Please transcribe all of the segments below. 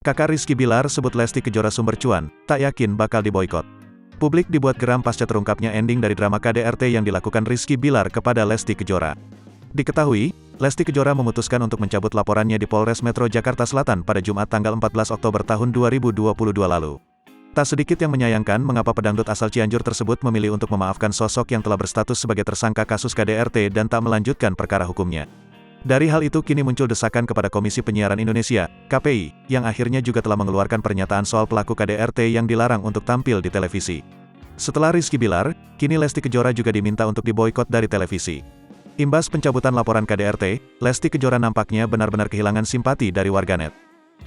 Kakak Rizky Bilar sebut Lesti Kejora sumber cuan, tak yakin bakal diboikot. Publik dibuat geram pasca terungkapnya ending dari drama KDRT yang dilakukan Rizky Bilar kepada Lesti Kejora. Diketahui, Lesti Kejora memutuskan untuk mencabut laporannya di Polres Metro Jakarta Selatan pada Jumat tanggal 14 Oktober tahun 2022 lalu. Tak sedikit yang menyayangkan mengapa pedangdut asal Cianjur tersebut memilih untuk memaafkan sosok yang telah berstatus sebagai tersangka kasus KDRT dan tak melanjutkan perkara hukumnya. Dari hal itu kini muncul desakan kepada Komisi Penyiaran Indonesia, KPI, yang akhirnya juga telah mengeluarkan pernyataan soal pelaku KDRT yang dilarang untuk tampil di televisi. Setelah Rizky Bilar, kini Lesti Kejora juga diminta untuk diboikot dari televisi. Imbas pencabutan laporan KDRT, Lesti Kejora nampaknya benar-benar kehilangan simpati dari warganet.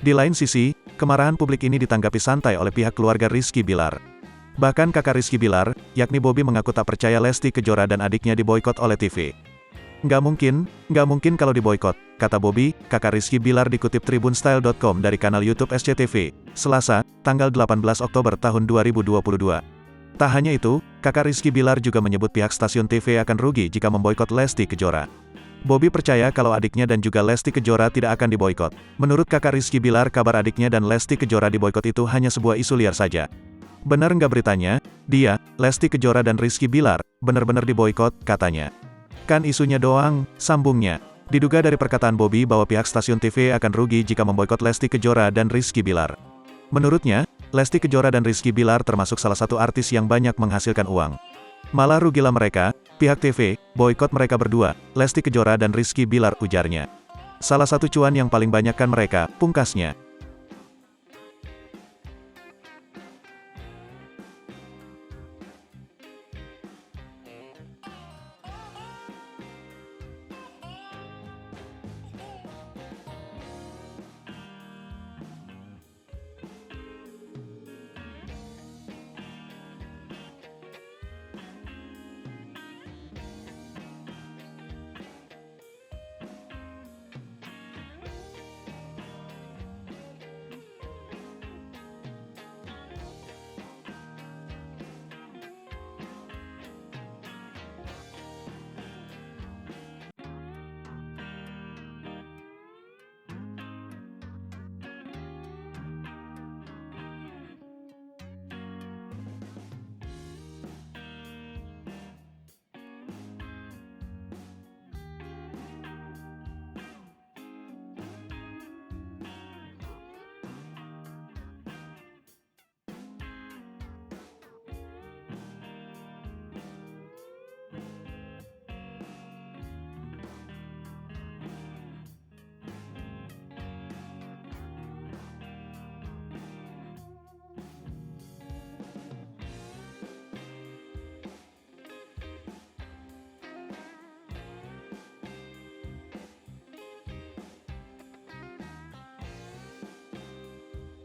Di lain sisi, kemarahan publik ini ditanggapi santai oleh pihak keluarga Rizky Bilar. Bahkan kakak Rizky Bilar, yakni Bobby mengaku tak percaya Lesti Kejora dan adiknya diboikot oleh TV. Nggak mungkin kalau diboikot, kata Bobby, kakak Rizky Bilar dikutip tribunstyle.com dari kanal YouTube SCTV, Selasa, tanggal 18 Oktober tahun 2022. Tak hanya itu, kakak Rizky Bilar juga menyebut pihak stasiun TV akan rugi jika memboikot Lesti Kejora. Bobby percaya kalau adiknya dan juga Lesti Kejora tidak akan diboikot. Menurut kakak Rizky Bilar, kabar adiknya dan Lesti Kejora diboikot itu hanya sebuah isu liar saja. Benar nggak beritanya? Dia, Lesti Kejora dan Rizky Bilar, benar-benar diboikot, katanya. Kan isunya doang, sambungnya. Diduga dari perkataan Bobby bahwa pihak stasiun TV akan rugi jika memboikot Lesti Kejora dan Rizky Bilar. Menurutnya, Lesti Kejora dan Rizky Bilar termasuk salah satu artis yang banyak menghasilkan uang. Malah rugilah mereka, pihak TV, boikot mereka berdua, Lesti Kejora dan Rizky Bilar, ujarnya. Salah satu cuan yang paling banyak kan mereka, pungkasnya.